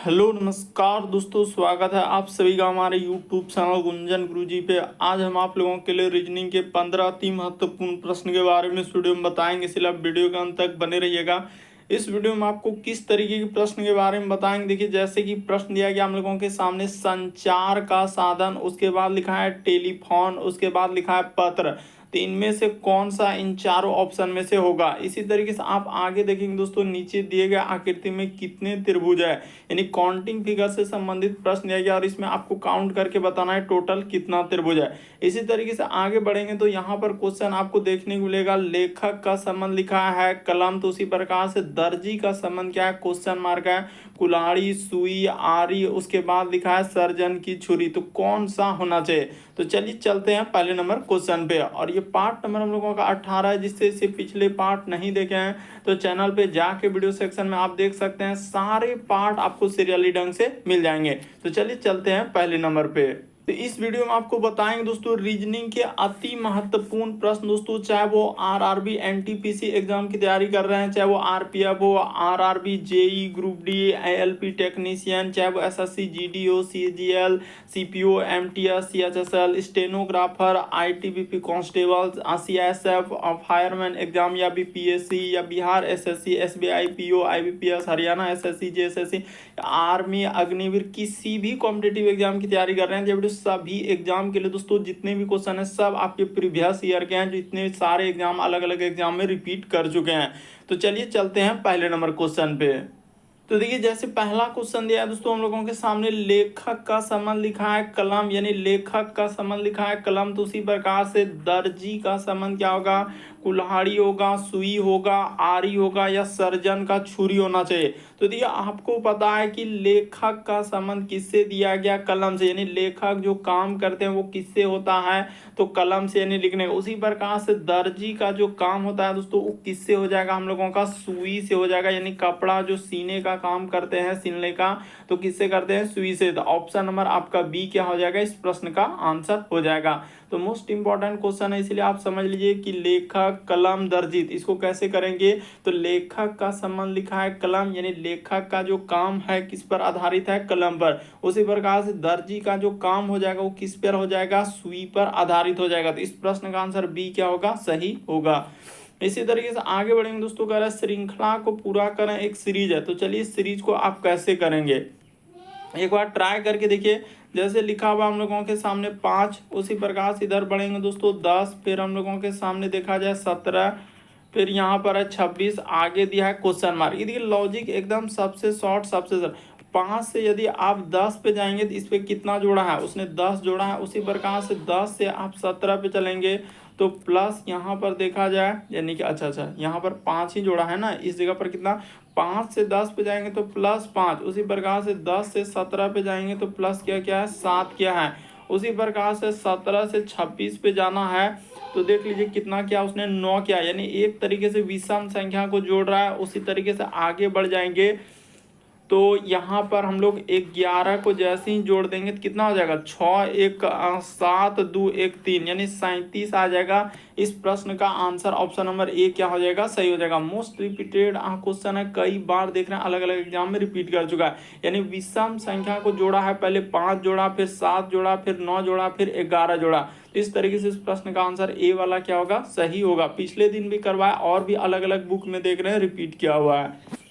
Hello नमस्कार दोस्तों, स्वागत है आप सभी का हमारे यूट्यूब चैनल गुंजन गुरुजी पे। आज हम आप लोगों के लिए रीजनिंग के 15 अति महत्वपूर्ण प्रश्न के बारे में इस वीडियो में बताएंगे, इसलिए आप वीडियो के अंत तक बने रहिएगा। इस वीडियो में आपको किस तरीके के प्रश्न के बारे में बताएंगे। देखिए, जैसे कि प्रश्न दिया गया हम लोगों के सामने संचार का साधन, उसके बाद लिखा है टेलीफोन, उसके बाद लिखा है पत्र। तो इनमें से कौन सा इन चारों ऑप्शन में से होगा। इसी तरीके से आप आगे देखेंगे दोस्तों, नीचे दिए गए आकृति में कितने त्रिभुज है, यानी काउंटिंग फिगर से संबंधित प्रश्न दिया गया और इसमें आपको काउंट करके बताना है टोटल कितना त्रिभुज है। इसी तरीके से आगे बढ़ेंगे तो यहाँ पर क्वेश्चन आपको देखने को मिलेगा, लेखक का संबंध लिखा है कलम, तो उसी प्रकार से दर्जी का संबंध क्या है, क्वेश्चन मार्क है, कुल्हाड़ी, सुई, आरी, उसके बाद लिखा है सर्जन की छुरी। तो कौन सा होना चाहिए। तो चलिए चलते हैं पहले नंबर क्वेश्चन पे। और ये पार्ट नंबर हम लोगों का 18 है, जिससे इसे पिछले पार्ट नहीं देखे हैं तो चैनल पे जाके वीडियो सेक्शन में आप देख सकते हैं, सारे पार्ट आपको सीरियली ढंग से मिल जाएंगे। तो चलिए चलते हैं पहले नंबर पे। तो इस वीडियो में आपको बताएंगे दोस्तों रीजनिंग के अति महत्वपूर्ण प्रश्न दोस्तों, चाहे वो आरआरबी एनटीपीसी एग्जाम की तैयारी कर रहे हैं, चाहे वो आरपीएफ हो, RRB, JE, group D, ALP technician, चाहे वो SSC, GDO, CGL, CPO, MTS, CHSL, stenographer, ITBP constable, CISF, fireman exam, या बीपीएससी, या Bihar SSC, SBI, PO, IBPS, Haryana SSC, JSSC, army, Agniveer, किसी भी कॉम्पिटेटिव एग्जाम की तैयारी कर रहे हैं, जब सभी एग्जाम के लिए दोस्तों जितने भी क्वेश्चन है सब आपके प्रीवियस ईयर के हैं, जो इतने सारे एग्जाम अलग अलग एग्जाम में रिपीट कर चुके हैं। तो चलिए चलते हैं पहले नंबर क्वेश्चन पे। तो देखिए, जैसे पहला क्वेश्चन दिया है दोस्तों हम लोगों के सामने, लेखक का संबंध लिखा है कलम, यानी लेखक का संबंध लिखा है कलम, तो उसी प्रकार से दर्जी का संबंध क्या होगा, कुल्हाड़ी होगा, सुई होगा, आरी होगा, या सर्जन का छुरी होना चाहिए। तो देखिए, आपको पता है कि लेखक का संबंध किससे दिया गया, कलम से, यानी लेखक जो काम करते हैं वो किससे होता है, तो कलम से, यानी लिखने। उसी प्रकार से दर्जी का जो काम होता है दोस्तों वो किससे हो जाएगा, हम लोगों का सुई से हो जाएगा, यानी कपड़ा जो सीने का काम करते हैं, सिलने का, तो किससे करते हैं, सुई से। तो ऑप्शन नंबर आपका बी क्या हो जाएगा, इस प्रश्न का आंसर हो जाएगा। तो मोस्ट इंपॉर्टेंट क्वेश्चन है, इसलिए आप समझ लीजिए कि लेखक, कलम, दर्जी, इसको कैसे करेंगे। तो लेखक का संबंध लिखा है कलम, यानी लेखक का जो काम है किस पर आधारित है, कलम पर। उसी प्रकार से दर्जी का जो काम हो जाएगा वो किस पर हो जाएगा, सुई पर आधारित हो जाएगा। तो इस प्रश्न का आंसर बी क्या होगा, सही होगा। इसी तरीके से आगे बढ़ेंगे दोस्तों, कह रहा है श्रृंखला को पूरा करें, एक सीरीज है। तो चलिए इस सीरीज को आप कैसे करेंगे, एक बार ट्राई करके देखिए। जैसे लिखा हुआ हम लोगों के सामने 5, उसी प्रकार से इधर बढ़ेंगे दोस्तों 10, फिर हम लोगों के सामने देखा जाए 17, फिर यहाँ पर है 26, आगे दिया है क्वेश्चन मार्क। ये देखिए लॉजिक एकदम सबसे शॉर्ट, सबसे सरल। 5 से यदि आप 10 पे जाएंगे तो इस पे कितना जोड़ा है, उसने 10 जोड़ा है। उसी प्रकार से 10 से आप 17 पे चलेंगे तो प्लस यहाँ पर देखा जाए, यानी कि अच्छा यहाँ पर 5 ही जोड़ा है ना, इस जगह पर कितना, 5 से 10 पे जाएंगे तो +5। उसी प्रकार से 10 से 17 पे जाएंगे तो प्लस क्या है, 7 क्या है। उसी प्रकार से 17 से 26 पे जाना है तो देख लीजिए कितना क्या, उसने 9 किया, यानी एक तरीके से विषम संख्या को जोड़ रहा है। उसी तरीके से आगे बढ़ जाएंगे तो यहाँ पर हम लोग 11 को जैसे ही जोड़ देंगे तो कितना हो जाएगा, 6 1 7 2 1 3, यानी 37 आ जाएगा। इस प्रश्न का आंसर ऑप्शन नंबर ए क्या हो जाएगा, सही हो जाएगा। मोस्ट रिपीटेड क्वेश्चन है, कई बार देख रहे हैं, अलग अलग एग्जाम में रिपीट कर चुका है। यानी विषम संख्या को जोड़ा है, पहले 5 जोड़ा, फिर 7 जोड़ा, फिर 9 जोड़ा, फिर 11 जोड़ा। तो इस तरीके से इस प्रश्न का आंसर ए वाला क्या होगा, सही होगा। पिछले दिन भी करवाया और भी अलग अलग बुक में देख रहे हैं रिपीट किया हुआ है।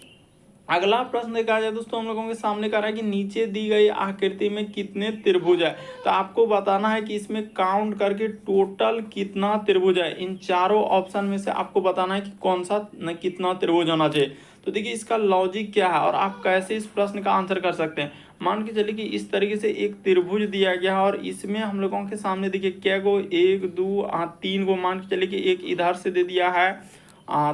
अगला प्रश्न देखा जाए दोस्तों हम लोगों के सामने कह रहा है कि नीचे दी गई आकृति में कितने त्रिभुज है। तो आपको बताना है कि इसमें काउंट करके टोटल कितना त्रिभुज है। इन चारों ऑप्शन में से आपको बताना है कि कौन सा कितना त्रिभुज होना चाहिए। तो देखिए इसका लॉजिक क्या है और आप कैसे इस प्रश्न का आंसर कर सकते हैं। मान के चलिए कि इस तरीके से एक त्रिभुज दिया गया है और इसमें हम लोगों के सामने देखिए क्या को, 1 2 3 को, मान के चलिए कि एक इधर से दे दिया है,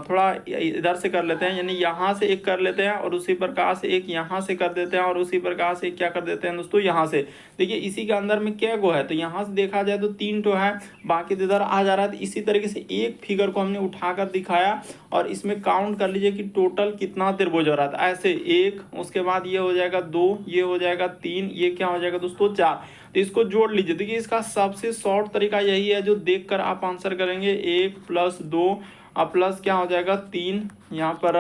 थोड़ा इधर से कर लेते हैं, यानी यहाँ से एक कर लेते हैं और उसी प्रकार से एक यहाँ से कर देते हैं और उसी प्रकार से क्या कर देते हैं दोस्तों, यहाँ से। देखिए इसी के अंदर में क्या गो है, तो यहाँ से देखा जाए तो 3 तो है, बाकी तो इधर आ जा रहा है। तो इसी तरीके से एक फिगर को हमने उठाकर दिखाया और इसमें काउंट कर लीजिए कि टोटल कितना त्रिभुज हो रहा था। ऐसे 1, उसके बाद ये हो जाएगा 2, ये हो जाएगा 3, ये क्या हो जाएगा दोस्तों 4। तो इसको जोड़ लीजिए। देखिए इसका सबसे शॉर्ट तरीका यही है जो देखकर आप आंसर करेंगे, 1 + 2 प्लस क्या हो जाएगा 3, यहाँ पर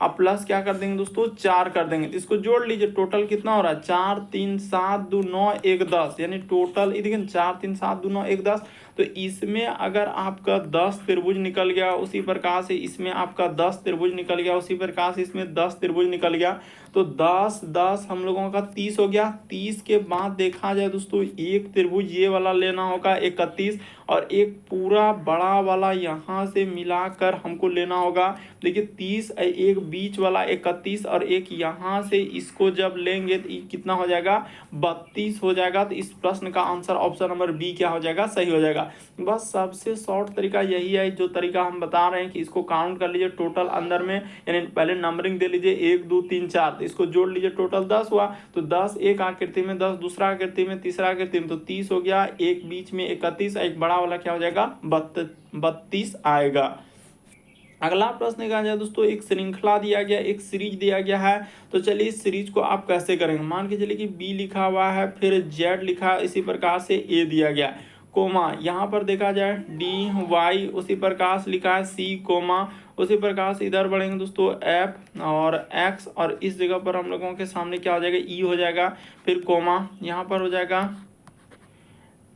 अब प्लस क्या कर देंगे दोस्तों 4 कर देंगे। तो इसको जोड़ लीजिए, टोटल कितना हो रहा है 4 3 7 2 9 1 10, यानी टोटल ये देखिए 4 3 7 2 9 1 10। तो इसमें अगर आपका 10 त्रिभुज निकल गया, उसी प्रकार से इसमें आपका 10 त्रिभुज निकल गया, उसी प्रकार से इसमें 10 त्रिभुज निकल गया, तो 10 10 हम लोगों का 30 हो गया। 30 के बाद देखा जाए दोस्तों एक त्रिभुज ये वाला लेना होगा 31, और एक पूरा बड़ा वाला यहाँ से मिलाकर हमको लेना होगा। देखिए 30, एक बीच वाला 31 और एक यहाँ से इसको जब लेंगे तो कितना हो जाएगा 32 हो जाएगा। तो इस प्रश्न का आंसर ऑप्शन नंबर बी क्या हो जाएगा, सही हो जाएगा। बस सबसे शॉर्ट तरीका यही है, जो तरीका हम बता रहे हैं कि इसको काउंट कर लीजिए टोटल अंदर में, यानी पहले नंबरिंग दे लीजिए 1 2 3 4, तो इसको जोड़ लीजिए टोटल 10 हुआ। तो 10 एक आकृति में, 10 दूसरा आकृति में, तीसरा आकृति में, तो 30 हो गया। एक बीच में 31, एक बड़ा वाला क्या हो जाएगा 32 आएगा। अगला प्रश्न कहा जाए दोस्तों, एक श्रृंखला दिया गया, एक सीरीज दिया गया है, तो चलिए इस सीरीज को आप कैसे करेंगे। मान के चलिए कि बी लिखा हुआ है, फिर जेड लिखा, इसी प्रकार से ए दिया गया, कोमा यहाँ पर देखा जाए डी वाई, उसी प्रकार से लिखा है सी कोमा, उसी प्रकार से इधर बढ़ेंगे दोस्तों एफ और एक्स, और इस जगह पर हम लोगों के सामने क्या हो जाएगा ई हो जाएगा, फिर कोमा यहाँ पर हो जाएगा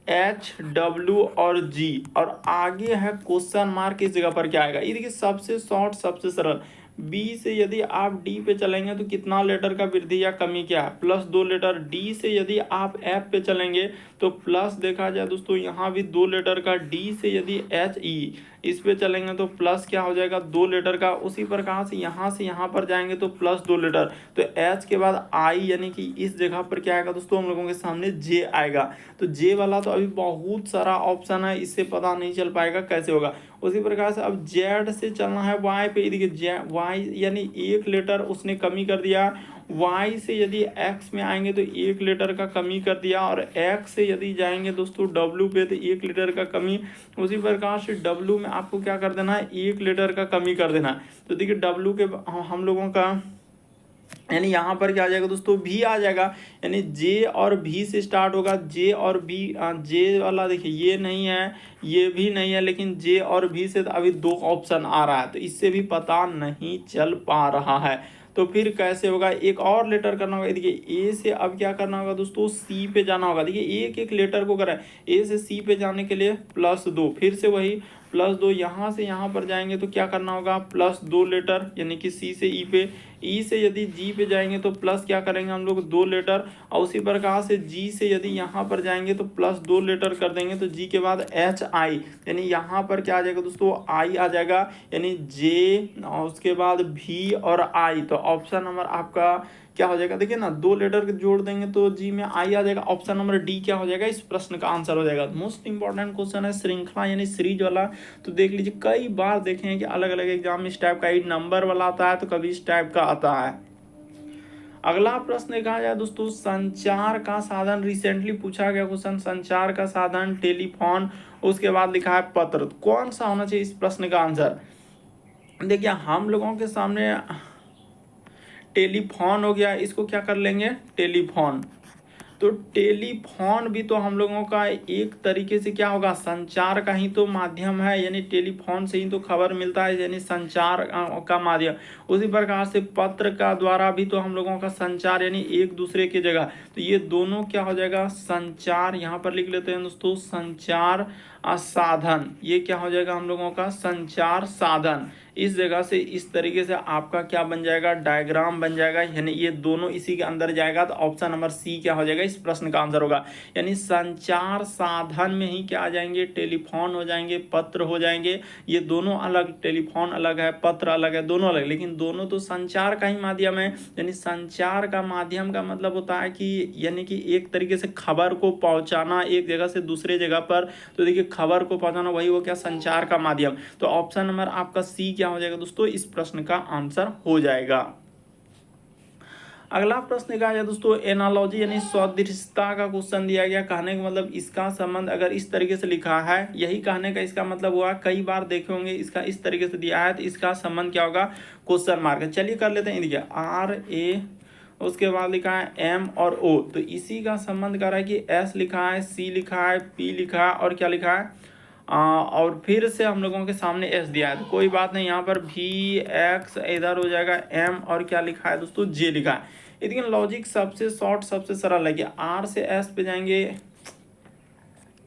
एच डब्ल्यू और जी, और आगे है क्वेश्चन मार्क, इस जगह पर क्या आएगा। ये देखिए सबसे शॉर्ट सबसे सरल, बी से यदि आप डी पे चलेंगे तो कितना लेटर का वृद्धि या कमी क्या है, +2 लेटर। डी से यदि आप एफ पे चलेंगे तो प्लस देखा जाए दोस्तों यहाँ भी 2 लेटर का। डी से यदि एच ई इस पे चलेंगे तो प्लस क्या हो जाएगा 2 लेटर का। उसी प्रकार से यहाँ पर जाएंगे तो +2 लेटर। तो एच के बाद आई, यानी कि इस जगह पर क्या आएगा दोस्तों हम लोगों के सामने जे आएगा। तो जे वाला तो अभी बहुत सारा ऑप्शन है, इससे पता नहीं चल पाएगा कैसे होगा। उसी प्रकार से अब जेड से चलना है वाई पे, देखिए वाई यानी 1 लेटर उसने कमी कर दिया। y से यदि x में आएंगे तो 1 लीटर का कमी कर दिया, और x से यदि जाएंगे दोस्तों w पे तो 1 लीटर का कमी। उसी प्रकार से w में आपको क्या कर देना है 1 लीटर का कमी कर देना है। तो देखिए w के हम लोगों का यानी यहाँ पर क्या आ जाएगा दोस्तों भी आ जाएगा, यानी जे और भी से स्टार्ट होगा। जे और बी, जे वाला देखिए ये नहीं है, ये भी नहीं है, लेकिन जे और भी से तो अभी 2 ऑप्शन आ रहा है, तो इससे भी पता नहीं चल पा रहा है। तो फिर कैसे होगा, एक और लेटर करना होगा। देखिए ए से अब क्या करना होगा दोस्तों सी पे जाना होगा। देखिए एक एक लेटर को करें, ए से सी पे जाने के लिए +2, फिर से वही +2, यहाँ से यहाँ पर जाएंगे तो क्या करना होगा +2 लेटर, यानी कि सी से ई पे। ई से यदि जी पे जाएंगे तो प्लस क्या करेंगे हम लोग 2 लेटर, और उसी प्रकार से जी से यदि यहाँ पर जाएंगे तो +2 लेटर कर देंगे। तो जी के बाद एच आई, यानी यहाँ पर क्या आ जाएगा दोस्तों आई आ जाएगा, यानी जे और उसके बाद भी और आई। तो ऑप्शन नंबर आपका क्या हो जाएगा, देखिए ना 2 लेटर जोड़ देंगे तो जी में आई आ जाएगा। ऑप्शन नंबर डी क्या हो जाएगा, इस प्रश्न का आंसर हो जाएगा। मोस्ट इंपॉर्टेंट क्वेश्चन है श्रृंखला यानी सीरीज वाला, तो देख लीजिए कई बार देखे हैं कि अलग अलग एग्जाम में इस टाइप का ही नंबर वाला आता है, तो कभी इस टाइप का आता है। अगला प्रश्न कहा जाए दोस्तों, संचार का साधन, रिसेंटली पूछा गया क्वेश्चन, संचार का साधन टेलीफोन, उसके बाद लिखा है पत्र, तो कौन सा होना चाहिए इस प्रश्न का आंसर। देखिए हम लोगों के सामने टेलीफोन हो गया, इसको क्या कर लेंगे टेलीफोन। तो टेलीफोन भी तो हम लोगों का एक तरीके से क्या होगा संचार का ही तो माध्यम है, यानी टेलीफोन से ही तो खबर मिलता है, यानी संचार का माध्यम। उसी प्रकार से पत्र का द्वारा भी तो हम लोगों का संचार, यानी एक दूसरे की जगह, तो ये दोनों क्या हो जाएगा संचार। यहाँ पर लिख लेते हैं दोस्तों संचार साधन, ये क्या हो जाएगा हम लोगों का संचार साधन। इस जगह से इस तरीके से आपका क्या बन जाएगा डायग्राम बन जाएगा, यानी ये दोनों इसी के अंदर जाएगा। तो ऑप्शन नंबर सी क्या हो जाएगा इस प्रश्न का आंसर होगा, यानी संचार साधन में ही क्या आ जाएंगे टेलीफोन हो जाएंगे, पत्र हो जाएंगे। ये दोनों अलग, टेलीफोन अलग है, पत्र अलग है, दोनों अलग, लेकिन दोनों तो संचार का ही माध्यम है। यानी संचार का माध्यम का मतलब होता है कि यानी कि एक तरीके से खबर को पहुंचाना एक जगह से दूसरे जगह पर। तो देखिए खबर को पहुंचाना वही हो क्या संचार का माध्यम। तो ऑप्शन नंबर आपका सी क्या हो जाएगा दोस्तों इस प्रश्न का आंसर हो जाएगा। अगला प्रश्न कहा जाए दोस्तों एनालॉजी यानी सदृशता का क्वेश्चन दिया गया। कहने का मतलब इसका संबंध अगर इस तरीके से लिखा है, यही कहने का इसका मतलब हुआ, कई बार देखे होंगे इसका इस तरीके से दिया है, तो इसका संबंध क्या होगा क्वेश्चन मार्क। चलिए कर लेते हैं, देखिए RA उसके बाद लिखा है M और O, तो इसी का संबंध कर रहा है कि S लिखा है, C लिखा है, P लिखा है और क्या लिखा है और फिर से हम लोगों के सामने एस दिया है, तो कोई बात नहीं, यहाँ पर भी एक्स इधर हो जाएगा एम और क्या लिखा है दोस्तों जे लिखा है। लेकिन लॉजिक सबसे शॉर्ट सबसे सरल है कि आर से एस पे जाएंगे,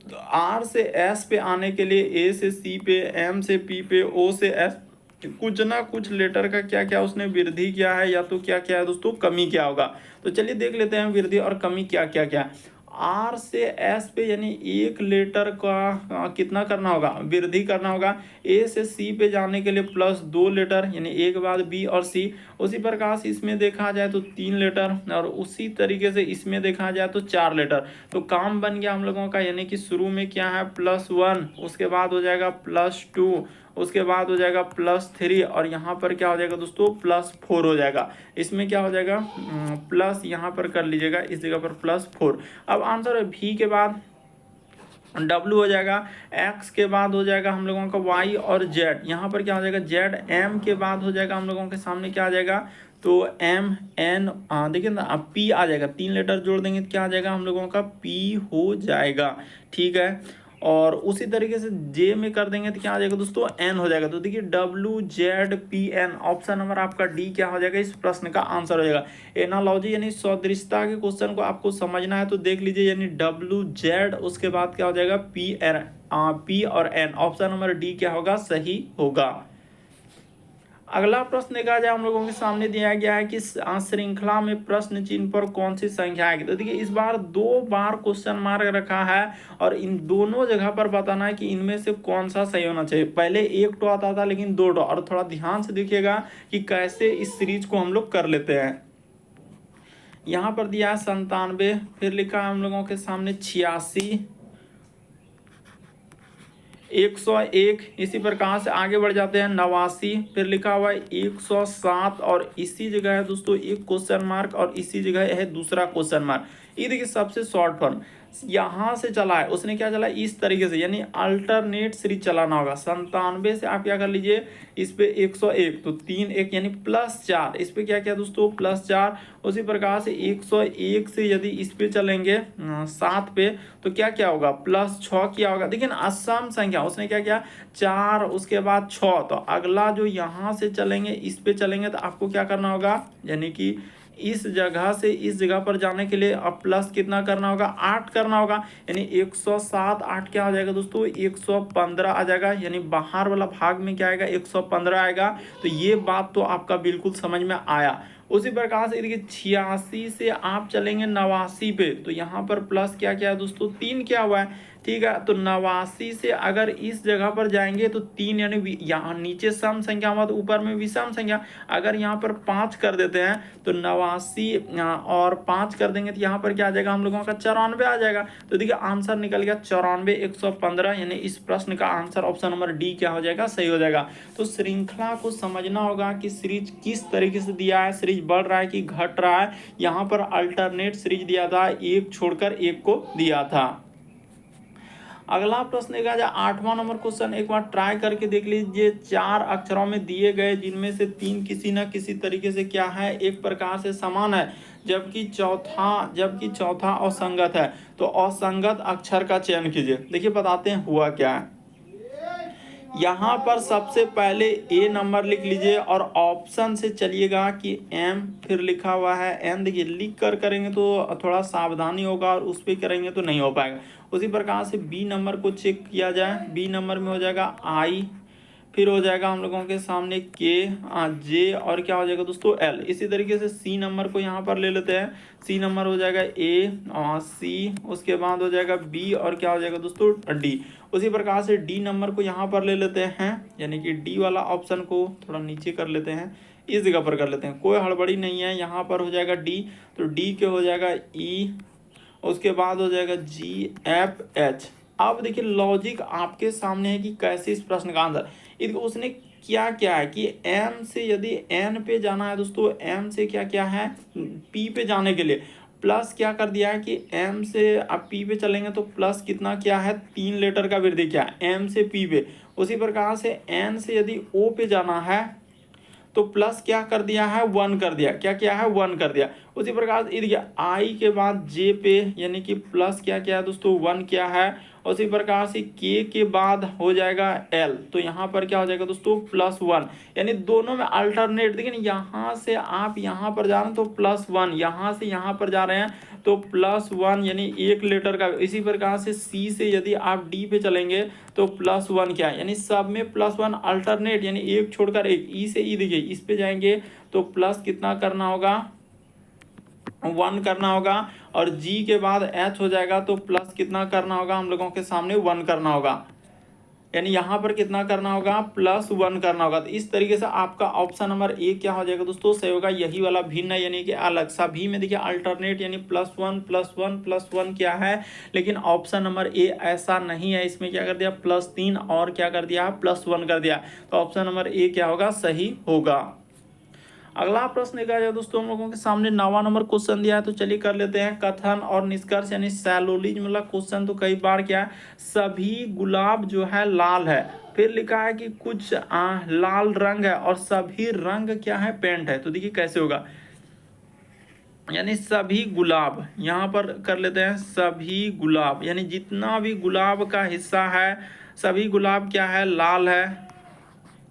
तो आर से एस पे आने के लिए ए से सी पे, एम से पी पे, ओ से एस, कुछ ना कुछ लेटर का क्या क्या उसने वृद्धि किया है या तो क्या क्या है दोस्तों कमी क्या होगा। तो चलिए देख लेते हैं वृद्धि और कमी क्या क्या क्या। आर से एस पे यानी एक लेटर का कितना करना होगा, वृद्धि करना होगा। ए से सी पे जाने के लिए प्लस 2 लेटर यानी एक के बाद बी और सी। उसी प्रकार से इसमें देखा जाए तो 3 लेटर, और उसी तरीके से इसमें देखा जाए तो 4 लेटर। तो काम बन गया हम लोगों का, यानी कि शुरू में क्या है +1, उसके बाद हो जाएगा +2, उसके बाद हो जाएगा +3, और यहाँ पर क्या हो जाएगा दोस्तों +4 हो जाएगा। इसमें क्या हो जाएगा प्लस यहाँ पर कर लीजिएगा, इस जगह पर +4। अब आंसर है भी के बाद W हो जाएगा, X के बाद हो जाएगा हम लोगों का Y और Z। यहाँ पर क्या हो जाएगा Z, M के बाद हो जाएगा हम लोगों के सामने क्या आ जाएगा, तो M N, देखिए ना अब P आ जाएगा, 3 लेटर जोड़ देंगे तो क्या आ जाएगा हम लोगों का P हो जाएगा। ठीक है, और उसी तरीके से J में कर देंगे तो क्या आ जाएगा दोस्तों N हो जाएगा। तो देखिए WZPN, ऑप्शन नंबर आपका डी क्या हो जाएगा, इस प्रश्न का आंसर हो जाएगा। एनालॉजी यानी सदृशता के क्वेश्चन को आपको समझना है तो देख लीजिए, यानी WZ उसके बाद क्या हो जाएगा P और N, ऑप्शन नंबर डी क्या होगा सही होगा। अगला प्रश्न देखा जाए हम लोगों के सामने दिया गया है कि श्रृंखला में प्रश्न चिन्ह पर कौन सी संख्या आएगी। तो देखिए इस बार 2 बार क्वेश्चन मार्क रखा है और इन दोनों जगह पर बताना है कि इनमें से कौन सा सही होना चाहिए। पहले 1 टो आता था लेकिन 2 टो, और थोड़ा ध्यान से देखिएगा कि कैसे इस सीरीज को हम लोग कर लेते हैं। यहाँ पर दिया है 97, फिर लिखा है हम लोगों के सामने 86, 101, इसी प्रकार से आगे बढ़ जाते हैं 89, फिर लिखा हुआ है 107, और इसी जगह है दोस्तों एक क्वेश्चन मार्क और इसी जगह है दूसरा क्वेश्चन मार्क। ये देखिए सबसे शॉर्ट फॉर्म यहाँ से चला है, उसने क्या चला इस तरीके से, यानी अल्टरनेट सीरीज चलाना होगा। 97 से आप क्या कर लीजिए इस पे 101, तो 3 1 यानी +4, इस पे क्या क्या दोस्तों +4। उसी प्रकार से 101 से यदि इस पे चलेंगे 7 पे तो क्या क्या होगा +6 क्या होगा। देखिए असम संख्या उसने क्या किया 4 उसके बाद 6, तो अगला जो यहाँ से चलेंगे इस पे चलेंगे तो आपको क्या करना होगा, यानी कि इस जगह से इस जगह पर जाने के लिए अब प्लस कितना करना होगा 8 करना होगा, यानी 107 8 क्या हो जाएगा दोस्तों 115 आ जाएगा, यानी बाहर वाला भाग में क्या आएगा 115 आएगा। तो ये बात तो आपका बिल्कुल समझ में आया। उसी प्रकार से देखिए 86 से आप चलेंगे 89 पे, तो यहाँ पर प्लस क्या क्या है दोस्तों 3 क्या हुआ है। ठीक है, तो 89 से अगर इस जगह पर जाएंगे तो 3, यानी यहाँ नीचे सम संख्या हुआ तो ऊपर में विषम संख्या। अगर यहाँ पर 5 कर देते हैं तो 89 और 5 कर देंगे तो यहाँ पर क्या आ जाएगा हम लोगों का 94 आ जाएगा। तो देखिए आंसर निकल गया 94 115, यानी इस प्रश्न का आंसर ऑप्शन नंबर डी क्या हो जाएगा सही हो जाएगा। तो श्रृंखला को समझना होगा कि सीरीज किस तरीके से दिया है, सीरीज बढ़ रहा है कि घट रहा है। यहाँ पर अल्टरनेट सीरीज दिया था, एक छोड़कर एक को दिया था। अगला प्रश्न देखा जाए 8वां नंबर क्वेश्चन, एक बार ट्राई करके देख लीजिए। 4 अक्षरों में दिए गए जिनमें से 3 किसी न किसी तरीके से क्या है एक प्रकार से समान है, जबकि चौथा असंगत है, तो असंगत अक्षर का चयन कीजिए। देखिए बताते हैं हुआ क्या है। यहाँ पर सबसे पहले ए नंबर लिख लीजिए और ऑप्शन से चलिएगा कि एम, फिर लिखा हुआ है एन। देखिए लिख कर करेंगे तो थोड़ा सावधानी होगा और उस पर करेंगे तो नहीं हो पाएगा। उसी प्रकार से बी नंबर को चेक किया जाए, बी नंबर में हो जाएगा आई, फिर हो जाएगा हम लोगों के सामने के जे, और क्या हो जाएगा दोस्तों एल। इसी तरीके से सी नंबर को यहाँ पर ले लेते हैं, सी नंबर हो जाएगा ए सी, उसके बाद हो जाएगा बी, और क्या हो जाएगा दोस्तों डी। उसी प्रकार से डी नंबर को यहाँ पर ले लेते हैं, यानी कि डी वाला ऑप्शन को थोड़ा नीचे कर लेते हैं, इस जगह पर कर लेते हैं, कोई हड़बड़ी नहीं है। यहाँ पर हो जाएगा डी, तो डी के हो जाएगा ई, उसके बाद हो जाएगा जी एफ एच। अब देखिए लॉजिक आपके सामने है कि कैसे इस प्रश्न का आंसर, उसने क्या क्या है कि m से यदि n पे जाना है दोस्तों, m से क्या क्या है p पे जाने के लिए प्लस क्या कर दिया है कि m से अब p पे चलेंगे तो प्लस कितना क्या है 3 लेटर का वृद्धि क्या है m से p पे। उसी प्रकार से n से यदि o पे जाना है तो प्लस क्या कर दिया है 1 कर दिया, क्या क्या है 1 कर दिया। उसी प्रकार से देखिए आई के बाद जे पे, यानी कि प्लस क्या क्या है दोस्तों 1 क्या है, और उसी प्रकार से k के बाद हो जाएगा l, तो यहाँ पर क्या हो जाएगा दोस्तों +1, यानी दोनों में अल्टरनेट। देखिए ना, यहाँ से आप यहाँ पर जा रहे हैं तो +1, यहाँ से यहाँ पर जा रहे हैं तो +1, यानी एक लेटर का। इसी प्रकार से C से यदि आप D पे चलेंगे तो +1 क्या है, यानी सब में +1 अल्टरनेट, यानी एक छोड़कर एक। E से E देखिए, इस पे जाएंगे तो प्लस कितना करना होगा, 1 करना होगा, और G के बाद H हो जाएगा तो प्लस कितना करना होगा, हम लोगों के सामने 1 करना होगा, यानी यहाँ पर कितना करना होगा, +1 करना होगा। तो इस तरीके से आपका ऑप्शन नंबर ए क्या हो जाएगा दोस्तों, सही होगा। यही वाला भिन्न यानी कि अलग, सभी में देखिए अल्टरनेट यानी +1 +1 +1 क्या है, लेकिन ऑप्शन नंबर ए ऐसा नहीं है। इसमें क्या कर दिया, +3 और क्या कर दिया, +1 कर दिया। तो ऑप्शन नंबर ए क्या होगा, सही होगा। अगला प्रश्न देखा जाए दोस्तों, हम लोगों के सामने 9वां नंबर क्वेश्चन दिया है, तो चलिए कर लेते हैं। कथन और निष्कर्ष यानी सैलोलिज्म वाला क्वेश्चन। तो कई बार क्या है, सभी गुलाब जो है लाल है, फिर लिखा है कि कुछ लाल रंग है और सभी रंग क्या है, पेंट है। तो देखिए कैसे होगा, यानी सभी गुलाब, यहाँ पर कर लेते हैं सभी गुलाब, यानी जितना भी गुलाब का हिस्सा है, सभी गुलाब क्या है, लाल है।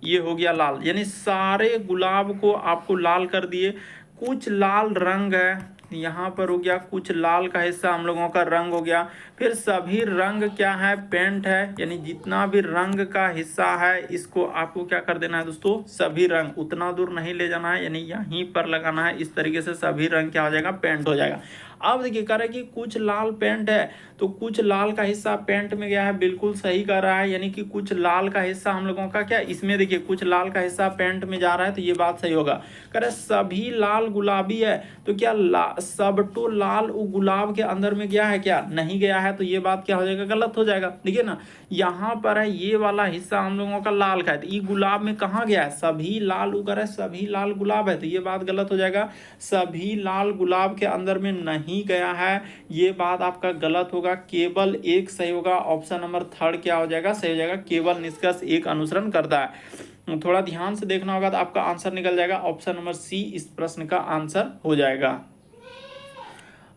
ये हो गया लाल, यानी सारे गुलाब को आपको लाल कर दिए। कुछ लाल रंग है, यहाँ पर हो गया कुछ लाल का हिस्सा हम लोगों का रंग हो गया। फिर सभी रंग क्या है, पेंट है, यानी जितना भी रंग का हिस्सा है इसको आपको क्या कर देना है दोस्तों, सभी रंग। उतना दूर नहीं ले जाना है, यानी यहीं पर लगाना है। इस तरीके से सभी रंग क्या हो जाएगा, पेंट हो जाएगा। अब देखिए कह रहा है कि कुछ लाल पेंट है, तो कुछ लाल का हिस्सा पेंट में गया है, बिल्कुल सही कर रहा है। यानी कि कुछ लाल का हिस्सा हम लोगों का क्या, इसमें देखिए कुछ लाल का हिस्सा पेंट में जा रहा है, तो ये बात सही होगा। कह रहे सभी लाल गुलाबी है, तो क्या सब तो लाल गुलाब के अंदर में गया है क्या, नहीं गया है, तो ये बात क्या हो जाएगा, गलत हो जाएगा। देखिए ना, यहाँ पर है ये वाला हिस्सा हम लोगों का लाल का है, तो ये गुलाब में कहाँ गया है, सभी लाल उगर है, सभी लाल गुलाब है, तो ये बात गलत हो जाएगा। सभी लाल गुलाब के अंदर में नहीं गया है, ये बात आपका गलत होगा। केवल एक सही होगा, ऑप्शन नंबर 3 क्या हो जाएगा, सही हो जाएगा। केवल निष्कर्ष एक अनुसरण करता है। थोड़ा ध्यान से देखना होगा तो आपका आंसर निकल जाएगा। ऑप्शन नंबर सी इस प्रश्न का आंसर हो जाएगा।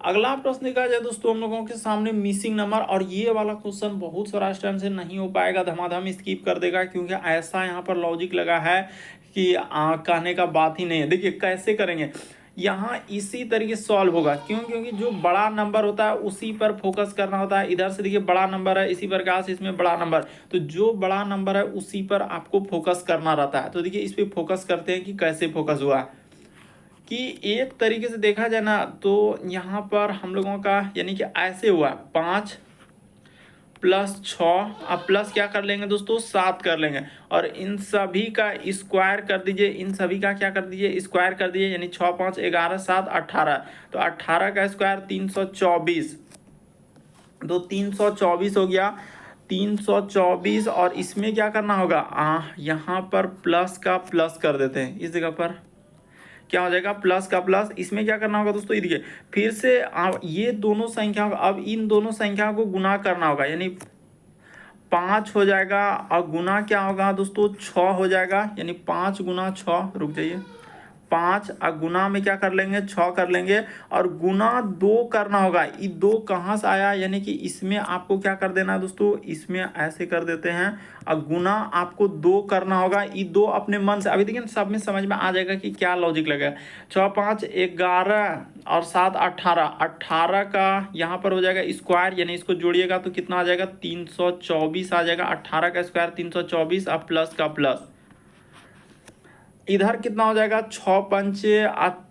अगला प्रश्न देखा जाए दोस्तों, हम लोगों के सामने मिसिंग नंबर, और ये वाला क्वेश्चन बहुत सारा स्टूडेंट से नहीं हो पाएगा, धमाधम स्किप कर देगा, क्योंकि ऐसा यहाँ पर लॉजिक लगा है कि कहने का बात ही नहीं है। देखिए कैसे करेंगे, यहाँ इसी तरीके सॉल्व होगा, क्यों, क्योंकि जो बड़ा नंबर होता है उसी पर फोकस करना होता है। इधर से देखिए बड़ा नंबर है, इसी प्रकार से इसमें बड़ा नंबर, तो जो बड़ा नंबर है उसी पर आपको फोकस करना रहता है। तो देखिए इस पर फोकस करते हैं कि कैसे फोकस हुआ, कि एक तरीके से देखा जाए ना, तो यहाँ पर हम लोगों का यानी कि ऐसे हुआ 5 + 6, अब प्लस क्या कर लेंगे दोस्तों, 7 कर लेंगे, और इन सभी का स्क्वायर कर दीजिए, इन सभी का क्या कर दीजिए, स्क्वायर कर दीजिए, यानी 6 5 11 7 18, तो 18 का स्क्वायर 324, तो 324 हो गया, 324। और इसमें क्या करना होगा, यहाँ पर प्लस का प्लस कर देते हैं, इस जगह पर क्या हो जाएगा, प्लस का प्लस। इसमें क्या करना होगा दोस्तों, ये देखिए फिर से ये दोनों संख्याओं, अब इन दोनों संख्याओं को गुना करना होगा, यानी 5 हो जाएगा, और गुना क्या होगा दोस्तों, 6 हो जाएगा, यानी 5 × 6, रुक जाइए, 5, और गुना में क्या कर लेंगे, 6 कर लेंगे, और गुना 2 करना होगा। ये 2 कहाँ से आया, यानी कि इसमें आपको क्या कर देना है दोस्तों, इसमें ऐसे कर देते हैं, और गुना आपको 2 करना होगा। ये 2 अपने मन से, अभी देखिए सब में समझ में आ जाएगा कि क्या लॉजिक लगेगा। 6 5 11 और 7 18, 18 का यहाँ पर हो जाएगा स्क्वायर, यानी इसको जोड़िएगा तो कितना आ जाएगा, 324 आ जाएगा। 18 का स्क्वायर 324, और प्लस का प्लस, इधर कितना हो जाएगा, 6 5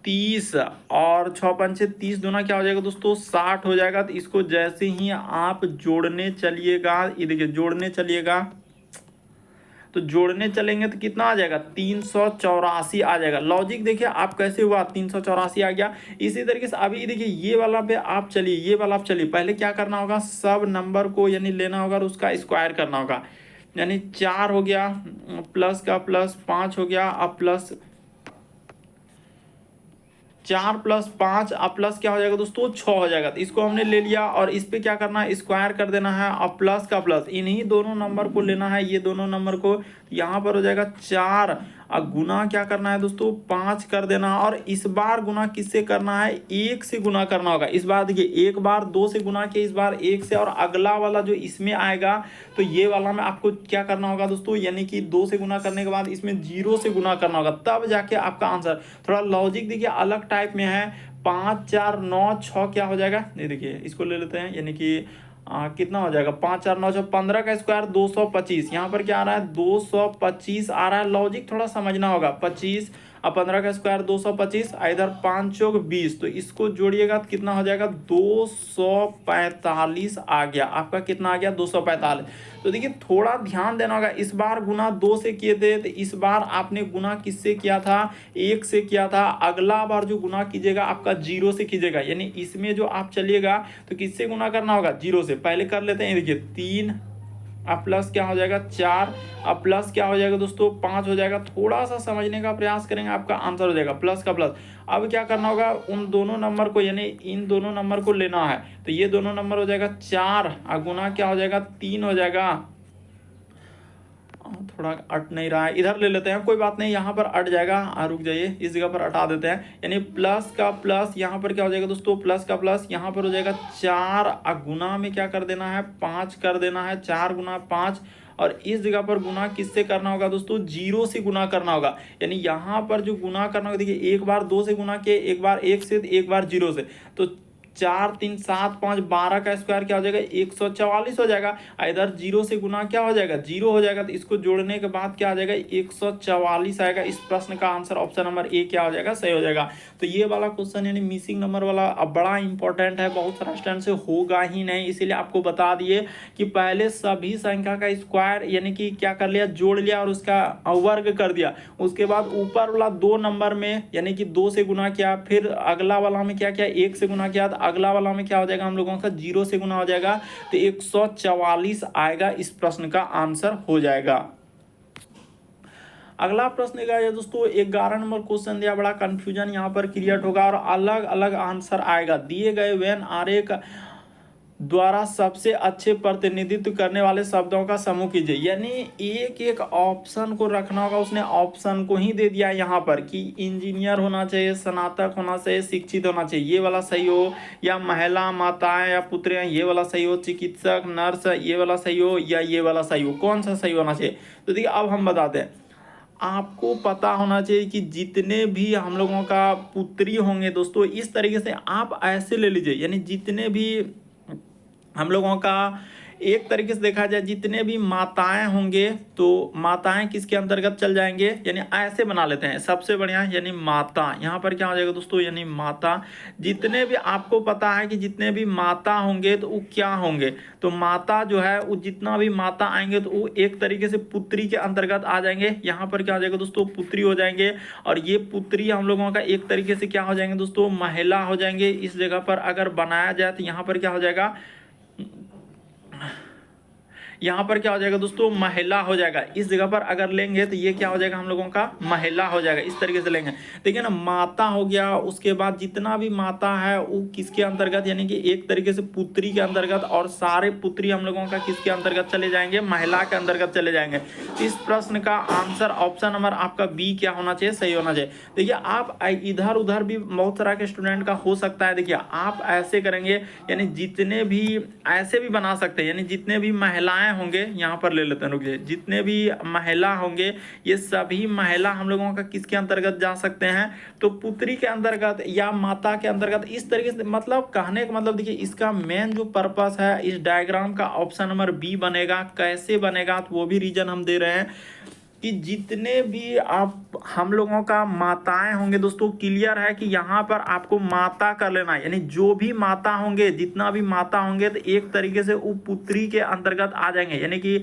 30, और 6 5 30 दोनों क्या हो जाएगा दोस्तों, 60 हो जाएगा। तो इसको जैसे ही आप जोड़ने चलिएगा, ये देखिए जोड़ने चलिएगा, तो जोड़ने चलेंगे तो कितना आ जाएगा, 384 आ जाएगा। लॉजिक देखिए आप कैसे हुआ, 384 आ गया। इसी तरीके से अभी देखिए ये वाला पे आप चलिए, ये वाला आप चलिए, पहले क्या करना होगा, सब नंबर को यानी लेना होगा और उसका स्क्वायर करना होगा, यानी 4 हो गया, प्लस का प्लस 5 हो गया, अब प्लस 4 + 5, अब प्लस क्या हो जाएगा दोस्तों, 6 हो जाएगा। तो इसको हमने ले लिया, और इस पे क्या करना है, स्क्वायर कर देना है, और प्लस का प्लस, इन्हीं दोनों नंबर को लेना है, ये दोनों नंबर को, यहाँ पर हो जाएगा 4, अब गुना क्या करना है दोस्तों, 5 कर देना। और इस बार गुना किससे करना है, 1 से गुना करना होगा। इस बार देखिए, एक बार 2 से गुना किया, इस बार 1 से, और अगला वाला जो इसमें आएगा तो ये वाला में आपको क्या करना होगा दोस्तों, यानी कि 2 से गुना करने के बाद इसमें 0 से गुना करना होगा, तब जाके आपका आंसर। थोड़ा लॉजिक देखिए अलग टाइप में है। 5 4 9 6 क्या हो जाएगा, ये देखिए इसको ले लेते हैं, यानी कि कितना हो जाएगा, 5 4 9 6 15 का स्क्वायर 225। यहाँ पर क्या आ रहा है, 225 आ रहा है। लॉजिक थोड़ा समझना होगा। 25 अब 15 का स्क्वायर 225, इधर 5 चौक 20, तो इसको जोड़िएगा तो कितना हो जाएगा, 245 आ गया। आपका कितना आ गया, 245। तो देखिए थोड़ा ध्यान देना होगा। इस बार गुना 2 से किए थे, तो इस बार आपने गुना किससे किया था, 1 से किया था। अगला बार जो गुना कीजिएगा आपका 0 से कीजिएगा, यानी इसमें जो आप चलिएगा तो किससे गुना करना होगा, 0 से। पहले कर लेते हैं, देखिए 3 अब प्लस क्या हो जाएगा 4, अब प्लस क्या हो जाएगा दोस्तों 5 हो जाएगा। थोड़ा सा समझने का प्रयास करेंगे, आपका आंसर हो जाएगा प्लस का प्लस। अब क्या करना होगा, उन दोनों नंबर को, यानी इन दोनों नंबर को लेना है, तो ये दोनों नंबर हो जाएगा 4 और गुना क्या हो जाएगा 3 हो जाएगा। थोड़ा अट नहीं रहा है, इधर ले लेते हैं, कोई बात नहीं, यहाँ पर अट जाएगा। रुक जाइए, इस जगह पर हटा देते हैं, यानी प्लस का प्लस यहाँ पर क्या हो जाएगा दोस्तों, प्लस का प्लस यहाँ पर हो जाएगा 4 गुना में क्या कर देना है, 5 कर देना है। 4 गुना 5, और इस जगह पर गुना किससे करना होगा दोस्तों, 0 से गुना करना होगा। यानी यहाँ पर जो गुना करना होगा, देखिए एक बार 2 से गुना किए, एक बार 1 से, एक बार 0 से, तो 4 3 7 5 12 का स्क्वायर क्या हो जाएगा, 144 हो जाएगा। इधर 0 से गुना क्या हो जाएगा, 0 हो जाएगा, तो इसको जोड़ने के बाद क्या आ जाएगा, 144 आएगा। इस प्रश्न का आंसर ऑप्शन नंबर ए क्या हो जाएगा, सही हो जाएगा। तो ये वाला क्वेश्चन यानी मिसिंग नंबर वाला अब बड़ा इंपॉर्टेंट है, बहुत सारा स्टैंड से होगा ही नहीं, इसीलिए आपको बता दिए कि पहले सभी संख्या का स्क्वायर यानी कि क्या कर लिया, जोड़ लिया और उसका वर्ग कर दिया। उसके बाद ऊपर वाला 2 नंबर में यानी कि 2 से गुना किया, फिर अगला वाला में क्या किया, 1 से गुना किया, अगला वाला में क्या हो जाएगा हम लोगों का, 0 से गुना हो जाएगा, तो 144 आएगा। इस प्रश्न का आंसर हो जाएगा। अगला प्रश्न का है दोस्तों 11 नंबर क्वेश्चन दिया, बड़ा कंफ्यूजन यहाँ पर क्रिएट होगा और अलग अलग आंसर आएगा। दिए गए वेन आरेख द्वारा सबसे अच्छे प्रतिनिधित्व करने वाले शब्दों का समूह कीजिए। यानी एक एक ऑप्शन को रखना होगा, उसने ऑप्शन को ही दे दिया यहाँ पर कि इंजीनियर होना चाहिए, स्नातक होना चाहिए, शिक्षित होना चाहिए, ये वाला सही हो, या महिला माताएं या पुत्रियां ये वाला सही हो, चिकित्सक नर्स ये वाला सही हो, या ये वाला सही हो, कौन सा सही होना चाहिए। तो देखिए अब हम बताते हैं, आपको पता होना चाहिए कि जितने भी हम लोगों का पुत्री होंगे दोस्तों, इस तरीके से आप ऐसे ले लीजिए, यानी जितने भी हम लोगों का एक तरीके से देखा जाए, जितने भी माताएं होंगे तो माताएं किसके अंतर्गत चल जाएंगे, यानी ऐसे बना लेते हैं सबसे बढ़िया, यानी माता यहाँ पर क्या हो जाएगा दोस्तों, यानी माता। जितने भी आपको पता है कि जितने भी माता होंगे तो वो क्या होंगे, तो माता जो है वो जितना भी माता आएंगे तो वो एक तरीके से पुत्री के अंतर्गत आ जाएंगे। यहाँ पर क्या हो जाएगा दोस्तों, पुत्री हो जाएंगे, और ये पुत्री हम लोगों का एक तरीके से क्या हो जाएंगे दोस्तों, महिला हो जाएंगे। इस जगह पर अगर बनाया जाए तो यहाँ पर क्या हो जाएगा, यहाँ पर क्या हो जाएगा दोस्तों, महिला हो जाएगा। इस जगह पर अगर लेंगे तो ये क्या हो जाएगा हम लोगों का, महिला हो जाएगा। इस तरीके से लेंगे, देखिए ना, माता हो गया, उसके बाद जितना भी माता है वो किसके अंतर्गत, यानी कि एक तरीके से पुत्री के अंतर्गत, और सारे पुत्री हम लोगों का किसके अंतर्गत चले जाएंगे, महिला के अंतर्गत चले जाएंगे। इस प्रश्न का आंसर ऑप्शन नंबर आपका बी क्या होना चाहिए, सही होना चाहिए। देखिए आप इधर उधर भी बहुत तरह के स्टूडेंट का हो सकता है, देखिए आप ऐसे करेंगे, यानी जितने भी ऐसे भी बना सकते हैं, यानी जितने भी महिलाएं होंगे, यहाँ पर ले लेते हैं, रुकिए, जितने भी महिला होंगे ये सभी महिला हम लोगों का किसके अंतर्गत जा सकते हैं, तो पुत्री के अंतर्गत या माता के अंतर्गत। इस तरीके से मतलब कहने का मतलब देखिए, इसका मेन जो पर्पस है इस डायग्राम का ऑप्शन नंबर बी बनेगा। कैसे बनेगा तो वो भी रीजन हम दे रहे हैं कि जितने भी आप हम लोगों का माताएं होंगे दोस्तों, क्लियर है कि यहाँ पर आपको माता कर लेना है, यानी जो भी माता होंगे, जितना भी माता होंगे तो एक तरीके से वो पुत्री के अंतर्गत आ जाएंगे, यानी कि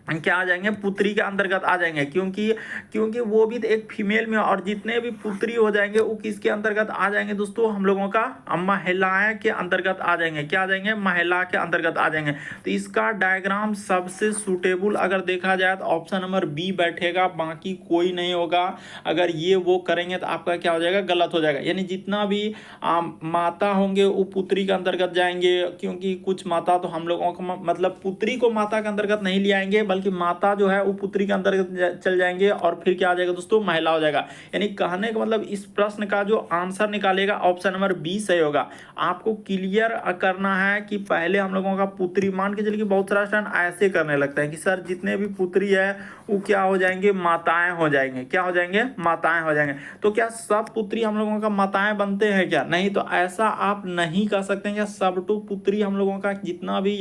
क्या आ जाएंगे, पुत्री के अंतर्गत आ जाएंगे, क्योंकि वो भी एक फीमेल में, और जितने भी पुत्री हो जाएंगे वो किसके अंतर्गत आ जाएंगे दोस्तों, हम लोगों का महिलाएं के अंतर्गत आ जाएंगे। क्या आ जाएंगे, महिला के अंतर्गत आ जाएंगे। तो इसका डायग्राम सबसे सूटेबल अगर देखा जाए तो ऑप्शन नंबर बी बैठेगा, बाकी कोई नहीं होगा। अगर ये वो करेंगे तो आपका क्या हो जाएगा, गलत हो जाएगा। यानी जितना भी माता होंगे वो पुत्री के अंतर्गत जाएंगे, क्योंकि कुछ माता तो हम लोगों को मतलब पुत्री को माता के अंतर्गत नहीं ले आएंगे, बल्कि माता जो है वो पुत्री के अंतर्गत चल जाएंगे और फिर क्या आ जाएगा दोस्तों, महिला हो जाएगा। यानी कहने का मतलब इस प्रश्न का जो आंसर निकालेगा ऑप्शन नंबर बी सही होगा। आपको क्लियर करना है कि पहले हम लोगों का पुत्री, मान के चलिए कि बहुत सारा स्टूडेंट ऐसे करने लगता है कि सर जितने भी पुत्री है वो क्या हो जाएंगे, माताएं हो जाएंगे। क्या हो जाएंगे, माताएं हो जाएंगे। तो क्या सब पुत्री हम लोगों का माताएं बनते हैं क्या? नहीं, तो ऐसा आप नहीं कर सकते हैं। क्या सब टू पुत्री हम लोगों का जितना भी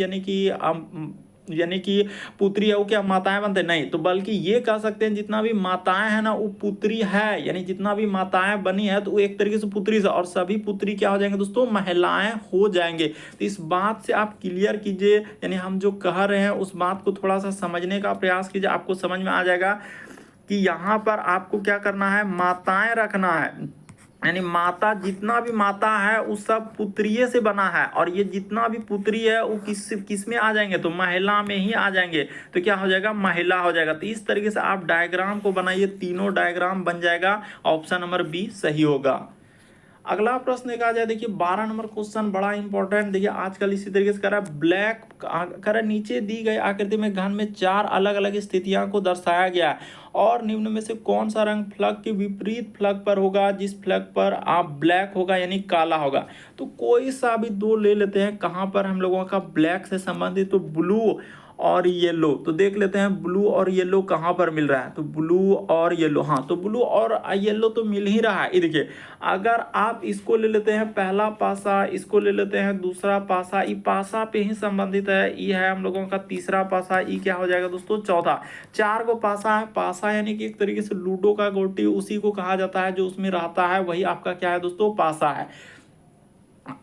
यानी कि पुत्री है वो क्या माताएं बनते हैं? नहीं, तो बल्कि ये कह सकते हैं जितना भी माताएं हैं ना वो पुत्री है, यानी जितना भी माताएं बनी है तो वो एक तरीके से पुत्री से, और सभी पुत्री क्या हो जाएंगे दोस्तों, महिलाएं हो जाएंगे। तो इस बात से आप क्लियर कीजिए, यानी हम जो कह रहे हैं उस बात को थोड़ा सा समझने का प्रयास कीजिए, आपको समझ में आ जाएगा कि यहाँ पर आपको क्या करना है, माताएं रखना है। यानी माता, जितना भी माता है वो सब पुत्रिये से बना है, और ये जितना भी पुत्री है वो किस में आ जाएंगे, तो महिला में ही आ जाएंगे। तो क्या हो जाएगा, महिला हो जाएगा। तो इस तरीके से आप डायग्राम को बनाइए, तीनों डायग्राम बन जाएगा, ऑप्शन नंबर बी सही होगा। अगला प्रश्न देखा जाए, देखिए 12 नंबर क्वेश्चन बड़ा इंपॉर्टेंट। देखिए आजकल इसी तरीके से करा ब्लैक करा, नीचे दी गई आकृति में घन में 4 अलग अलग स्थितियां को दर्शाया गया है, और निम्न में से कौन सा रंग फ्लग के विपरीत फ्लग पर होगा, जिस फ्लग पर आप ब्लैक होगा यानी काला होगा। तो कोई सा भी दो ले लेते हैं, कहां पर हम लोगों का ब्लैक से संबंधित, तो ब्लू और येलो। तो देख लेते हैं ब्लू और येलो कहां पर मिल रहा है, तो ब्लू और येलो, हाँ तो ब्लू और येलो तो मिल ही रहा है। ये देखिए, अगर आप इसको ले लेते हैं पहला पासा, इसको ले लेते हैं दूसरा पासा, ये पासा पे ही संबंधित है, ये है हम लोगों का तीसरा पासा, ये क्या हो जाएगा दोस्तों, चौथा। 4 को पासा है, पासा यानी कि एक तरीके से लूडो का गोटी, उसी को कहा जाता है जो उसमें रहता है, वही आपका क्या है दोस्तों, पासा है।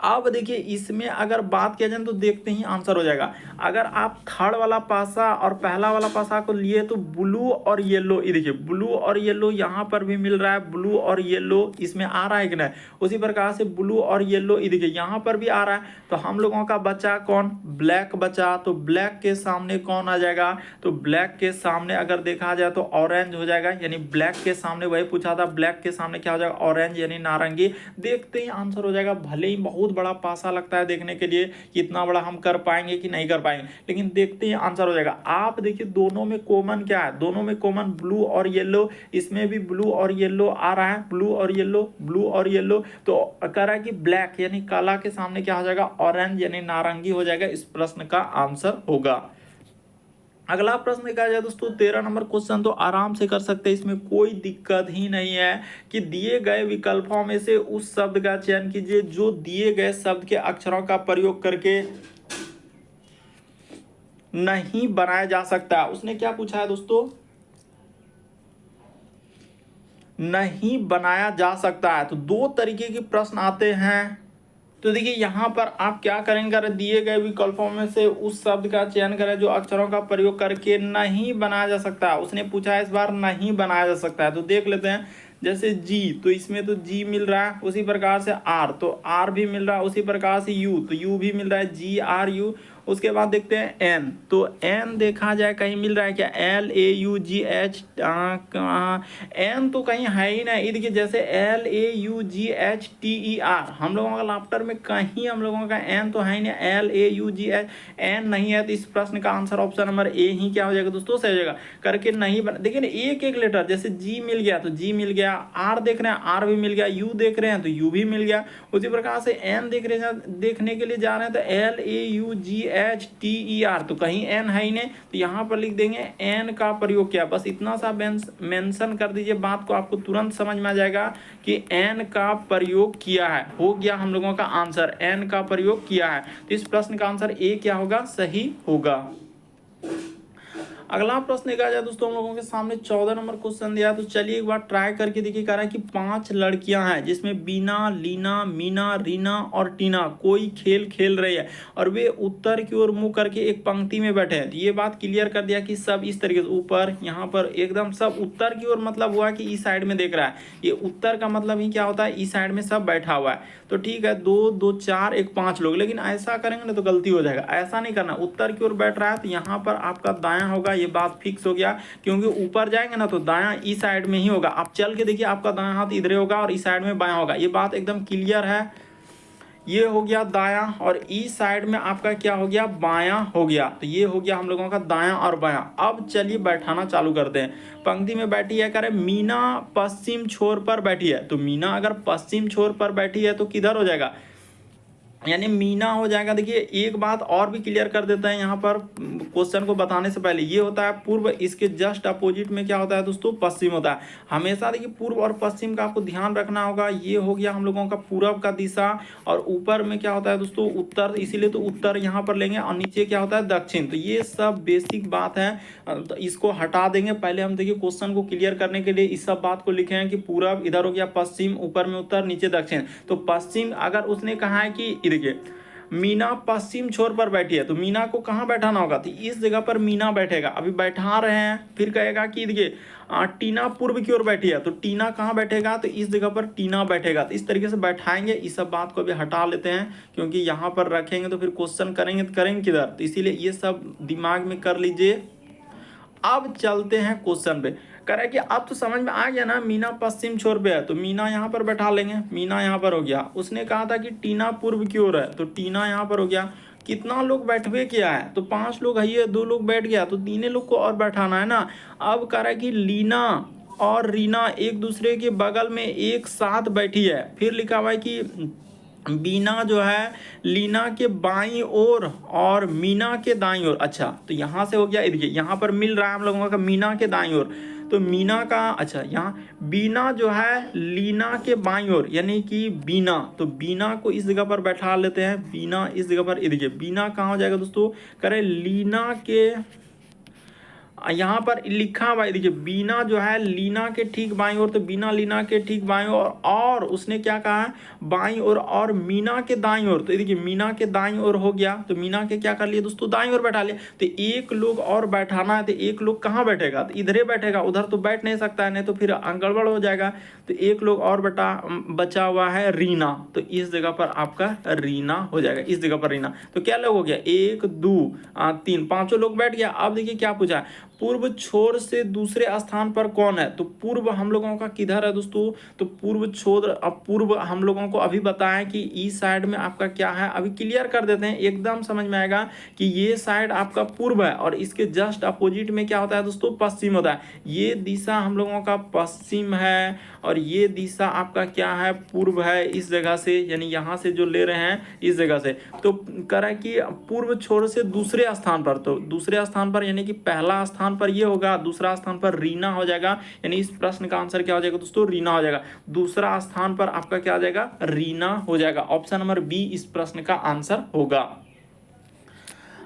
अब देखिए इसमें अगर बात किया जाए तो देखते ही आंसर हो जाएगा। अगर आप थर्ड वाला पासा और पहला वाला पासा को लिए तो ब्लू और येलो, ये देखिए ब्लू और येलो यहाँ पर भी मिल रहा है, ब्लू और येलो इसमें आ रहा है कि नहीं। उसी प्रकार से ब्लू और येलो ये देखिए यहाँ पर भी आ रहा है। तो हम लोगों का बचा कौन, ब्लैक बचा। तो ब्लैक के सामने कौन आ जाएगा, तो ब्लैक के सामने अगर देखा जाए तो ऑरेंज हो जाएगा। यानी ब्लैक के सामने, वही पूछा था, ब्लैक के सामने क्या हो जाएगा, ऑरेंज यानी नारंगी। देखते ही आंसर हो जाएगा। भले ही बहुत बड़ा पासा लगता है देखने के लिए कि इतना बड़ा हम कर पाएंगे कि नहीं कर पाएंगे, लेकिन देखते ही आंसर हो जाएगा। आप देखिए दोनों में कॉमन क्या है, दोनों में कॉमन ब्लू और येलो, इसमें भी ब्लू और येलो आ रहा है, ब्लू और येलो, ब्लू और येलो। तो कह रहा है कि ब्लैक यानी काला के सामने क्या हो जाएगा, ऑरेंज यानी नारंगी हो जाएगा। इस प्रश्न का आंसर होगा। अगला प्रश्न देखा जाए दोस्तों 13 नंबर क्वेश्चन तो आराम से कर सकते हैं, इसमें कोई दिक्कत ही नहीं है कि दिए गए विकल्पों में से उस शब्द का चयन कीजिए जो दिए गए शब्द के अक्षरों का प्रयोग करके नहीं बनाया जा सकता। उसने क्या पूछा है दोस्तों, नहीं बनाया जा सकता है। तो दो तरीके के प्रश्न आते हैं। तो देखिए यहाँ पर आप क्या करेंगे, अगर दिए गए विकल्पों में से उस शब्द का चयन करें जो अक्षरों का प्रयोग करके नहीं बनाया जा सकता। उसने पूछा है इस बार नहीं बनाया जा सकता है। तो देख लेते हैं, जैसे जी, तो इसमें तो जी मिल रहा है, उसी प्रकार से आर, तो आर भी मिल रहा है, उसी प्रकार से यू, तो यू भी मिल रहा है, जी आर यू। उसके बाद देखते हैं एन, तो एन देखा जाए कहीं मिल रहा है क्या, L A U G H, N तो कहीं है ही नहीं। देखिए जैसे L A U G H T E R, हम लोगों का लाफ्टर में कहीं हम लोगों का एन तो है ही नहीं, L A U G H N नहीं है। तो इस प्रश्न का आंसर ऑप्शन नंबर ए ही क्या हो जाएगा दोस्तों, सही हो जाएगा। करके नहीं बना, देखिए ना एक एक लेटर, जैसे जी मिल गया तो जी मिल गया, आर देख रहे हैं आर भी मिल गया, यू देख रहे हैं तो यू भी मिल गया। उसी प्रकार से एन देख रहे हैं, देखने के लिए जा रहे हैं तो L A U G H T E are, तो कहीं एन है ही नहीं, तो यहाँ पर लिख देंगे एन का प्रयोग किया। बस इतना सा मेंशन कर दीजिए बात को, आपको तुरंत समझ में आ जाएगा कि एन का प्रयोग किया है। हो गया हम लोगों का आंसर, एन का प्रयोग किया है। तो इस प्रश्न का आंसर ए क्या होगा, सही होगा। अगला प्रश्न देखा जाए दोस्तों, हम लोगों के सामने 14 नंबर क्वेश्चन दिया है। तो चलिए एक बार ट्राई करके देखिए। कह रहा है कि 5 लड़कियां हैं जिसमें बीना, लीना, मीना, रीना और टीना कोई खेल खेल रही है और वे उत्तर की ओर मुंह करके एक पंक्ति में बैठे हैं। तो ये बात क्लियर कर दिया कि सब इस तरीके से ऊपर, यहाँ पर एकदम सब उत्तर की ओर, मतलब हुआ कि इस साइड में देख रहा है। ये उत्तर का मतलब ही क्या होता है, इस साइड में सब बैठा हुआ है। तो ठीक है, 2 2 4 1 5 लोग, लेकिन ऐसा करेंगे ना तो गलती हो जाएगा। ऐसा नहीं करना, उत्तर की ओर बैठ रहा है तो यहाँ पर आपका दायां होगा, ये बात फिक्स हो गया। क्योंकि ऊपर जाएंगे ना तो दायां इस साइड में ही होगा। आप चल के देखिए, आपका दायां हाथ इधर होगा और इस साइड में बायां होगा। ये बात एकदम क्लियर है, ये हो गया दायां और इस साइड में आपका क्या हो गया, बायां हो गया। तो ये हो गया हम लोगों का दायां और बायां। अब चलिए बैठाना चालू करते हैं। पंक्ति में बैठी है, कह रहे मीना पश्चिम छोर पर बैठी है। तो मीना अगर पश्चिम छोर पर बैठी है तो किधर हो जाएगा, यानी मीना हो जाएगा। देखिए एक बात और भी क्लियर कर देते हैं यहाँ पर क्वेश्चन को बताने से पहले, ये होता है पूर्व, इसके जस्ट अपोजिट में क्या होता है दोस्तों, पश्चिम होता है। हमेशा देखिए पूर्व और पश्चिम का आपको ध्यान रखना होगा। ये हो गया हम लोगों का पूर्व का दिशा और ऊपर में क्या होता है दोस्तों, उत्तर, इसीलिए तो उत्तर यहाँ पर लेंगे और नीचे क्या होता है, दक्षिण। तो ये सब बेसिक बात है, तो इसको हटा देंगे। पहले हम देखिए क्वेश्चन को क्लियर करने के लिए इस सब बात को लिखे हैं कि पूर्व इधर हो गया, पश्चिम ऊपर में उत्तर, नीचे दक्षिण। तो पश्चिम अगर उसने कहा है कि देखिए मीना पश्चिम छोर पर बैठी है, तो मीना को कहाँ बैठाना होगा, तो इस जगह पर मीना बैठेगा। अभी बैठा रहे हैं, फिर कहेगा कि देखिए टीना पूर्व की ओर बैठी है, तो टीना कहाँ बैठेगा, तो इस जगह पर टीना बैठेगा। तो इस तरीके से बैठाएंगे। इस सब बात को अभी हटा लेते हैं, क्योंकि यहाँ पर रखेंगे तो फिर क्वेश्चन करेंगे तो करेंगे किधर, तो इसीलिए ये सब दिमाग में कर लीजिए। अब चलते हैं क्वेश्चन पे। कह रहा है कि अब तो समझ में आ गया ना, मीना पश्चिम छोर पे है तो मीना यहाँ पर बैठा लेंगे। मीना यहाँ पर हो गया। उसने कहा था कि टीना पूर्व की ओर है, तो टीना यहाँ पर हो गया। कितना लोग बैठवे किया है, तो 5 लोग है, ये 2 लोग बैठ गया, तो 3 लोग को और बैठाना है ना। अब कह रहा है कि लीना और रीना एक दूसरे के बगल में एक साथ बैठी है। फिर लिखा हुआ है कि बीना जो है लीना के बाईं ओर और मीना के दाईं ओर। अच्छा, तो यहाँ से हो गया, देखिए यहाँ पर मिल रहा है हम लोगों का मीना के दाईं ओर, तो मीना का, अच्छा यहाँ बीना जो है लीना के बाईं ओर, यानी कि बीना, तो बीना को इस जगह पर बैठा लेते हैं। बीना इस जगह पर, देखिए बीना कहाँ हो जाएगा दोस्तों, करें लीना के, यहाँ पर लिखा हुआ है देखिए बीना जो है लीना के ठीक बाईं ओर, तो बीना लीना के ठीक बाईं ओर, और उसने क्या कहा है, बाईं ओर, और मीना के दाईं ओर। तो देखिए मीना के दाईं ओर हो गया, तो मीना के क्या कर लिए दोस्तों, दाईं ओर बैठा लिया। तो एक लोग और बैठाना है, तो एक लोग कहाँ बैठेगा, तो इधर ही बैठेगा, उधर तो बैठ नहीं सकता है, नहीं तो फिर गड़बड़ हो जाएगा। तो एक लोग और बचा हुआ है रीना, तो इस जगह पर आपका रीना हो जाएगा, इस जगह पर रीना। तो क्या लोग हो गया, 1 2 3, 5 लोग बैठ गया। अब देखिए क्या पूछा है, पूर्व छोर से दूसरे स्थान पर कौन है, तो पूर्व हम लोगों का किधर है दोस्तों, तो पूर्व छोर, अब पूर्व हम लोगों को अभी बताएं कि इस साइड में आपका क्या है, अभी क्लियर कर देते हैं, एकदम समझ में आएगा कि ये साइड आपका पूर्व है और इसके जस्ट अपोजिट में क्या होता है दोस्तों, पश्चिम होता है। ये दिशा हम लोगों का पश्चिम है और ये दिशा आपका क्या है, पूर्व है, इस जगह से, यानी यहाँ से जो ले रहे हैं इस जगह से। तो करा कि पूर्व छोर से दूसरे स्थान पर, तो दूसरे स्थान पर यानी कि पहला स्थान पर ये होगा, दूसरा स्थान पर रीना हो जाएगा, यानी इस प्रश्न का आंसर क्या हो जाएगा दोस्तों, रीना हो जाएगा। दूसरा स्थान पर आपका क्या आ जाएगा, रीना हो जाएगा। ऑप्शन नंबर बी इस प्रश्न का आंसर होगा।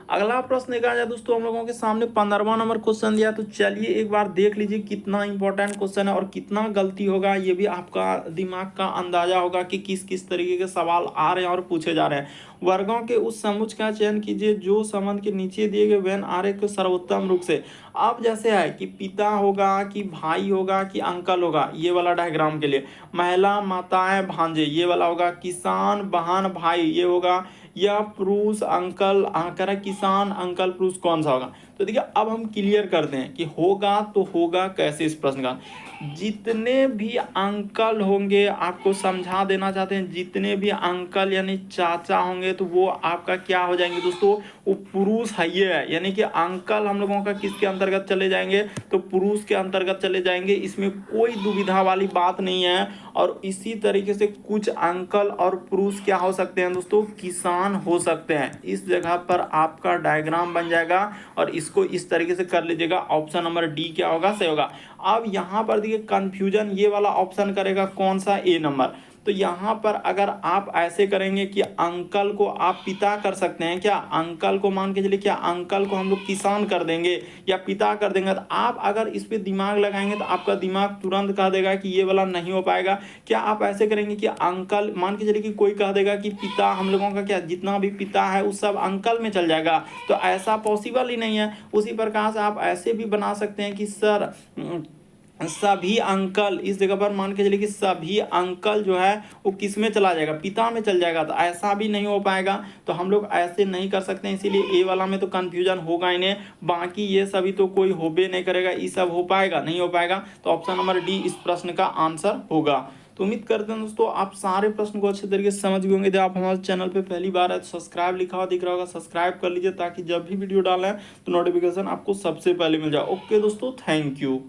अगला प्रश्न देखा जाए दोस्तों, हम लोगों के सामने 15वां नंबर क्वेश्चन दिया। तो चलिए एक बार देख लीजिए कितना इंपॉर्टेंट क्वेश्चन है और कितना गलती होगा, ये भी आपका दिमाग का अंदाजा होगा कि किस किस तरीके के सवाल आ रहे हैं और पूछे जा रहे हैं। वर्गों के उस समुच्चय का चयन कीजिए जो संबंध के नीचे दिए गए वेन आरेख को सर्वोत्तम रूप से। अब जैसे है कि पिता होगा कि भाई होगा कि अंकल होगा, ये वाला डायग्राम के लिए, महिला माताएं भांजे ये वाला होगा, किसान बहन भाई ये होगा, या पुरुष अंकल आकर, किसान अंकल पुरुष कौन सा होगा। तो देखिए अब हम क्लियर करते हैं कि होगा तो होगा कैसे। इस प्रश्न का जितने भी अंकल होंगे, आपको समझा देना चाहते हैं, जितने भी अंकल यानी चाचा होंगे तो वो आपका क्या हो जाएंगे दोस्तों, वो पुरुष है ये है, यानी कि अंकल हम लोगों का किसके अंतर्गत चले जाएंगे, तो पुरुष के अंतर्गत चले जाएंगे। इसमें कोई दुविधा वाली बात नहीं है। और इसी तरीके से कुछ अंकल और पुरुष क्या हो सकते हैं दोस्तों, किसान हो सकते हैं। इस जगह पर आपका डायग्राम बन जाएगा और इसको इस तरीके से कर लीजिएगा। ऑप्शन नंबर डी क्या होगा, सही होगा। अब यहाँ पर देखिए कंफ्यूजन, ये वाला ऑप्शन करेगा कौन सा, ए नंबर। तो यहाँ पर अगर आप ऐसे करेंगे कि अंकल को आप पिता कर सकते हैं क्या, अंकल को मान के चलिए क्या अंकल को हम लोग किसान कर देंगे या पिता कर देंगे, तो आप अगर इस पे दिमाग लगाएंगे तो आपका दिमाग तुरंत कह देगा कि ये वाला नहीं हो पाएगा। क्या आप ऐसे करेंगे कि अंकल, मान के चलिए कि कोई कह देगा कि पिता हम लोगों का क्या, जितना भी पिता है उस सब अंकल में चल जाएगा, तो ऐसा पॉसिबल ही नहीं है। उसी प्रकार से आप ऐसे भी बना सकते हैं कि सर सभी अंकल, इस जगह पर मान के चलिए कि सभी अंकल जो है वो किस में चला जाएगा, पिता में चल जाएगा, तो ऐसा भी नहीं हो पाएगा। तो हम लोग ऐसे नहीं कर सकते हैं, इसीलिए ए वाला में तो कंफ्यूजन होगा ही नहीं। बाकी ये सभी तो कोई होबे नहीं करेगा, ये सब हो पाएगा नहीं हो पाएगा। तो ऑप्शन नंबर डी इस प्रश्न का आंसर होगा। तो उम्मीद करते हैं दोस्तों आप सारे प्रश्न को अच्छे तरीके से समझ गए होंगे। यदि आप हमारे चैनल पे पहली बार है तो सब्सक्राइब लिखा हुआ दिख रहा होगा, सब्सक्राइब कर लीजिए ताकि जब भी वीडियो डालें तो नोटिफिकेशन आपको सबसे पहले मिल जाए। ओके दोस्तों, थैंक यू।